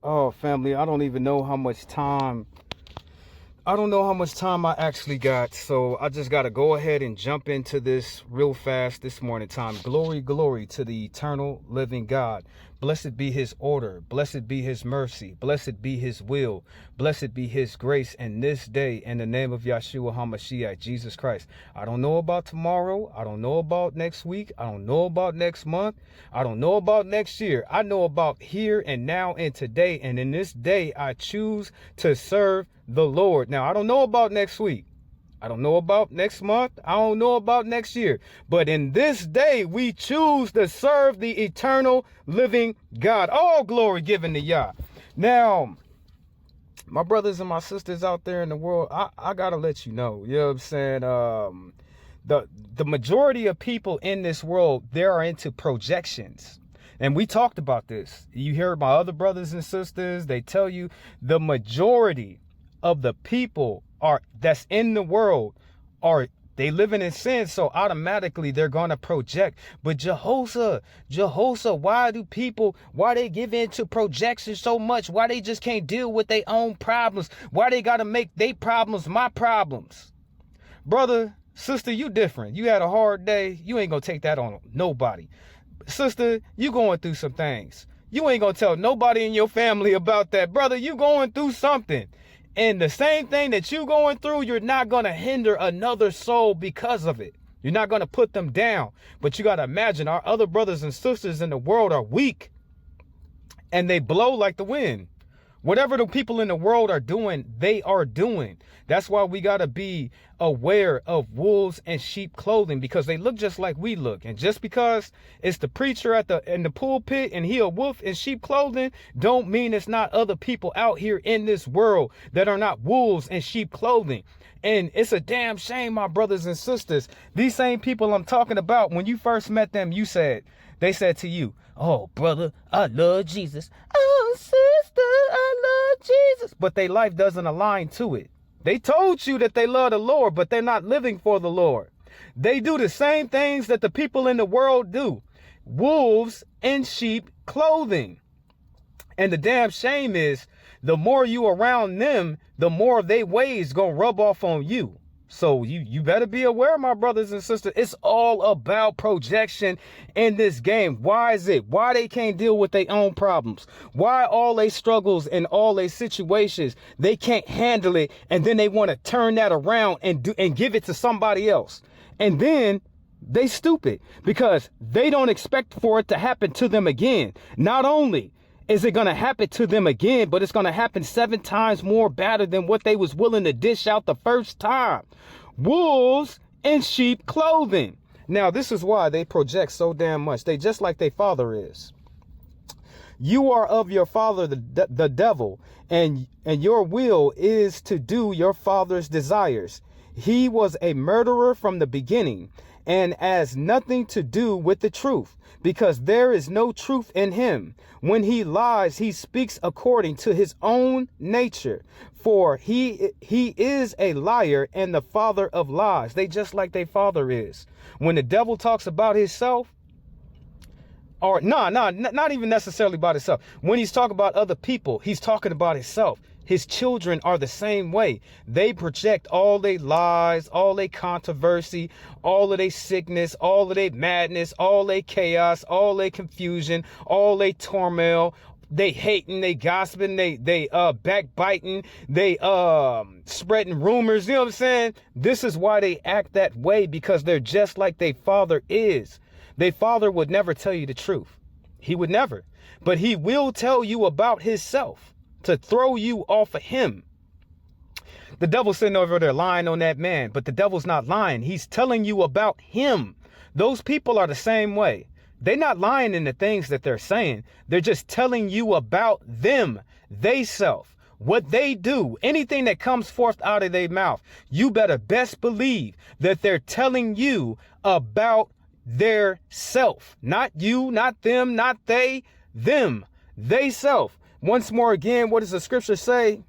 Oh, family, I don't even know how much time. I don't know how much time I actually got, so I just got to go ahead and jump into this real fast this morning time. Glory, glory to the eternal living God. Blessed be his order. Blessed be his mercy. Blessed be his will. Blessed be his grace in this day in the name of Yahshua HaMashiach, Jesus Christ. I don't know about tomorrow. I don't know about next week. I don't know about next month. I don't know about next year. I know about here and now and today. And in this day, I choose to serve the Lord. Now, I don't know about next week. I don't know about next month. I don't know about next year. But in this day, we choose to serve the eternal living God. All glory given to Yah. Now, my brothers and my sisters out there in the world, I got to let you know, you know what I'm saying? The majority of people in this world, they are into projections. And we talked about this. You hear my other brothers and sisters, they tell you the majority of the people that's in the world are they living in sin, so automatically they're gonna project. But Jehoshaphat, why they give in to projection so much? Why they just can't deal with their own problems? Why they gotta make their problems my problems? Brother, sister, you different. You had a hard day. You ain't gonna take that on nobody. Sister, you going through some things. You ain't gonna tell nobody in your family about that. Brother, you going through something. And the same thing that you going through, you're not going to hinder another soul because of it. You're not going to put them down. But you got to imagine our other brothers and sisters in the world are weak and they blow like the wind. Whatever the people in the world are doing, they are doing. That's why we got to be aware of wolves and sheep clothing, because they look just like we look. And just because it's the preacher in the pulpit and he a wolf in sheep clothing, don't mean it's not other people out here in this world that are not wolves in sheep clothing. And it's a damn shame, my brothers and sisters. These same people I'm talking about, when you first met them, they said to you, "Oh, brother, I love Jesus. Oh, sister, I love Jesus." But their life doesn't align to it. They told you that they love the Lord, but they're not living for the Lord. They do the same things that the people in the world do. Wolves in sheep clothing. And the damn shame is, the more you around them, the more they ways gonna rub off on you. So you better be aware, my brothers and sisters. It's all about projection in this game. Why is it? Why they can't deal with their own problems? Why all they struggles and all their situations, they can't handle it, and then they want to turn that around and give it to somebody else. And then they stupid because they don't expect for it to happen to them again. Not only is it going to happen to them again, but it's going to happen 7 times more better than what they was willing to dish out the first time. Wolves in sheep clothing. Now, this is why they project so damn much. They just like their father is. You are of your father, the devil, and your will is to do your father's desires. He was a murderer from the beginning and has nothing to do with the truth, because there is no truth in him. When he lies, he speaks according to his own nature, for he is a liar and the father of lies. They just like their father is. When the devil talks about himself, or not even necessarily about himself. When he's talking about other people, he's talking about himself. His children are the same way. They project all their lies, all their controversy, all of their sickness, all of their madness, all their chaos, all their confusion, all their turmoil. They hating, they gossiping, they backbiting, they spreading rumors. You know what I'm saying? This is why they act that way, because they're just like their father is. Their father would never tell you the truth. He would never. But he will tell you about himself to throw you off of him. The devil's sitting over there lying on that man, but the devil's not lying. He's telling you about him. Those people are the same way. They're not lying in the things that they're saying. They're just telling you about them, they self, what they do, anything that comes forth out of their mouth. You better best believe that they're telling you about their self. Not you, not them, not they, them, they self. Once more again, what does the scripture say?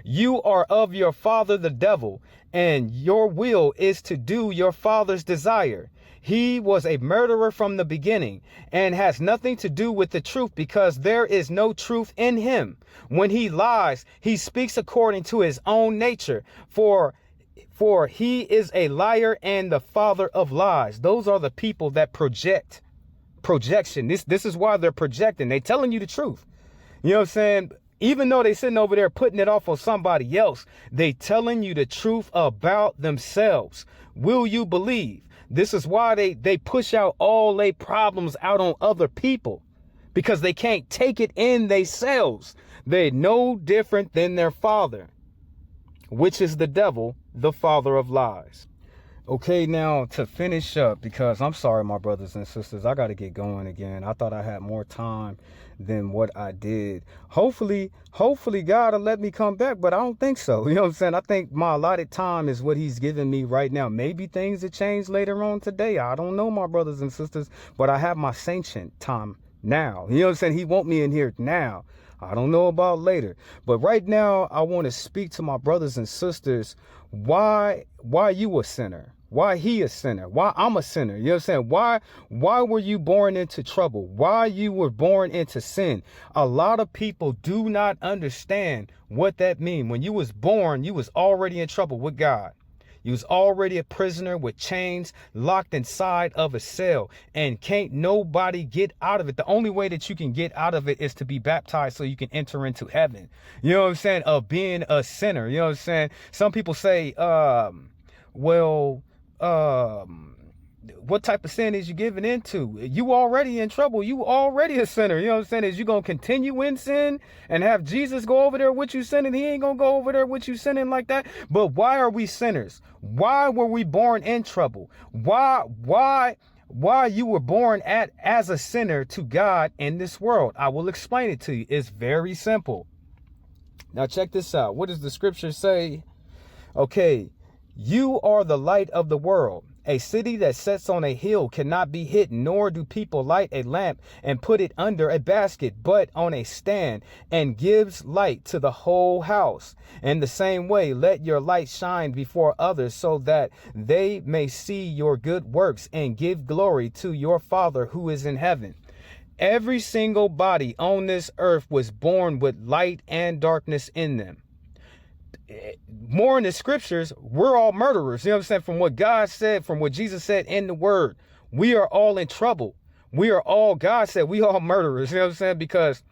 You are of your father, the devil, and your will is to do your father's desire. He was a murderer from the beginning and has nothing to do with the truth, because there is no truth in him. When he lies, he speaks according to his own nature, for he is a liar and the father of lies. Those are the people that projection. This is why they're projecting. They telling you the truth. You know what I'm saying? Even though they sitting over there putting it off on somebody else, they telling you the truth about themselves. Will you believe? This is why they push out all their problems out on other people, because they can't take it in themselves. They're no different than their father, which is the devil, the father of lies. Okay, now to finish up, because I'm sorry, my brothers and sisters, I got to get going again. I thought I had more time than what I did. Hopefully God will let me come back, but I don't think so. You know what I'm saying? I think my allotted time is what he's giving me right now. Maybe things will change later on today. I don't know, my brothers and sisters, but I have my sanctioned time now. You know what I'm saying? He want me in here now. I don't know about later, but right now I want to speak to my brothers and sisters. Why you a sinner? Why he a sinner? Why I'm a sinner? You know what I'm saying? Why were you born into trouble? Why you were born into sin? A lot of people do not understand what that means. When you was born, you was already in trouble with God. You was already a prisoner with chains, locked inside of a cell, and can't nobody get out of it. The only way that you can get out of it is to be baptized so you can enter into heaven. You know what I'm saying? Of being a sinner. You know what I'm saying? Some people say, what type of sin is you giving into? You already in trouble. You already a sinner. You know what I'm saying? Is you going to continue in sin and have Jesus go over there with you sinning? He ain't going to go over there with you sinning like that. But why are we sinners? Why were we born in trouble? Why you were born as a sinner to God in this world? I will explain it to you. It's very simple. Now check this out. What does the scripture say? Okay. You are the light of the world. A city that sits on a hill cannot be hidden, nor do people light a lamp and put it under a basket, but on a stand, and gives light to the whole house. In the same way, let your light shine before others, so that they may see your good works and give glory to your Father who is in heaven. Every single body on this earth was born with light and darkness in them. More in the scriptures, we're all murderers. You know what I'm saying? From what God said, from what Jesus said in the word, we are all in trouble. We are all, God said, we all murderers. You know what I'm saying? Because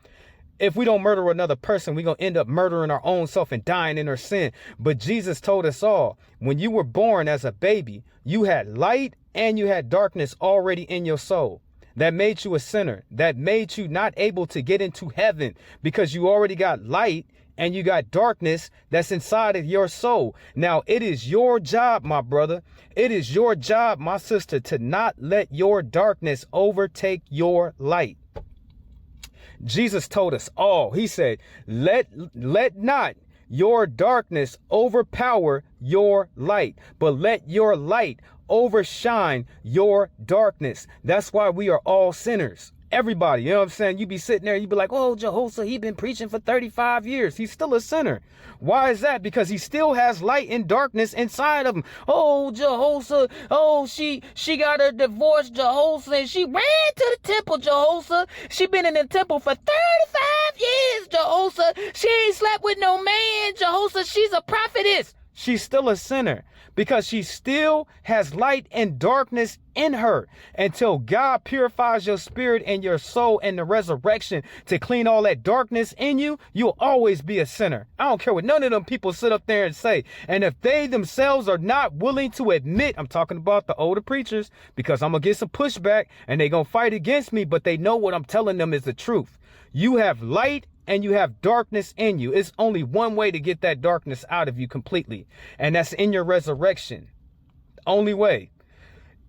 if we don't murder another person, we're going to end up murdering our own self and dying in our sin. But Jesus told us all, when you were born as a baby, you had light and you had darkness already in your soul. That made you a sinner. That made you not able to get into heaven, because you already got light and you got darkness that's inside of your soul. Now, it is your job, my brother. It is your job, my sister, to not let your darkness overtake your light. Jesus told us all. He said, let not your darkness overpower your light, but let your light overshine your darkness. That's why we are all sinners. Everybody, you know what I'm saying? You be sitting there, you be like, oh, Jehoshaphat, he been preaching for 35 years. He's still a sinner. Why is that? Because he still has light and darkness inside of him. Oh, Jehoshaphat, oh, she got her divorce, Jehoshaphat. She ran to the temple, Jehoshaphat. She been in the temple for 35 years, Jehoshaphat. She ain't slept with no man, Jehoshaphat. She's a prophetess. She's still a sinner, because she still has light and darkness in her. Until God purifies your spirit and your soul in the resurrection to clean all that darkness in you, you'll always be a sinner. I don't care what none of them people sit up there and say. And if they themselves are not willing to admit, I'm talking about the older preachers, because I'm going to get some pushback and they're going to fight against me, but they know what I'm telling them is the truth. You have light and you have darkness in you. It's only one way to get that darkness out of you completely, and that's in your resurrection. Only way.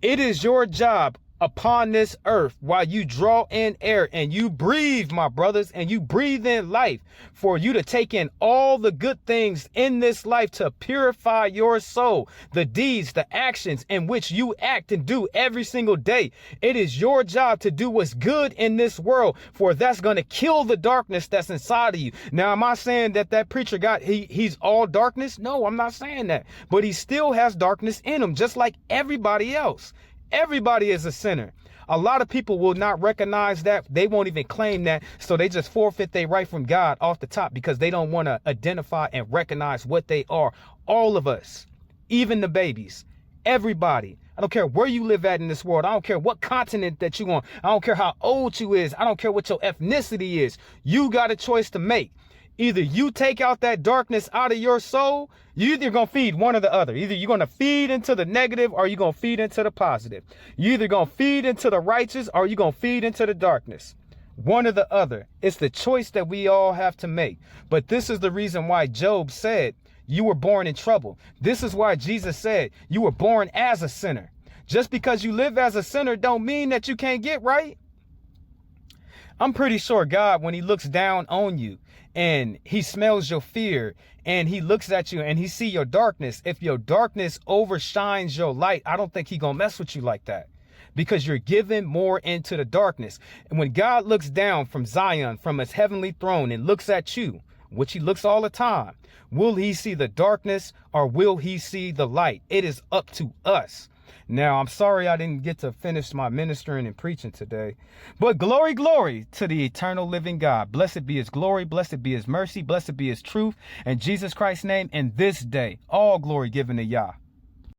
It is your job upon this earth while you draw in air and you breathe, my brothers, and you breathe in life, for you to take in all the good things in this life to purify your soul, the deeds, the actions in which you act and do every single day. It is your job to do what's good in this world, for that's going to kill the darkness that's inside of you. Now, am I saying that preacher he's all darkness? No, I'm not saying that, but he still has darkness in him, just like everybody else. Everybody is a sinner. A lot of people will not recognize that. They won't even claim that. So they just forfeit their right from God off the top because they don't want to identify and recognize what they are. All of us, even the babies, everybody. I don't care where you live at in this world. I don't care what continent that you on. I don't care how old you is. I don't care what your ethnicity is. You got a choice to make. Either you take out that darkness out of your soul, you're either going to feed one or the other. Either you're going to feed into the negative or you're going to feed into the positive. You're either going to feed into the righteous or you're going to feed into the darkness. One or the other. It's the choice that we all have to make. But this is the reason why Job said you were born in trouble. This is why Jesus said you were born as a sinner. Just because you live as a sinner don't mean that you can't get right. I'm pretty sure God, when he looks down on you and he smells your fear and he looks at you and he see your darkness, if your darkness overshines your light, I don't think he gonna mess with you like that because you're giving more into the darkness. And when God looks down from Zion, from his heavenly throne and looks at you, which he looks all the time, will he see the darkness or will he see the light? It is up to us. Now, I'm sorry I didn't get to finish my ministering and preaching today, but glory, glory to the eternal living God. Blessed be his glory, blessed be his mercy, blessed be his truth, in Jesus Christ's name, and this day, all glory given to Yah.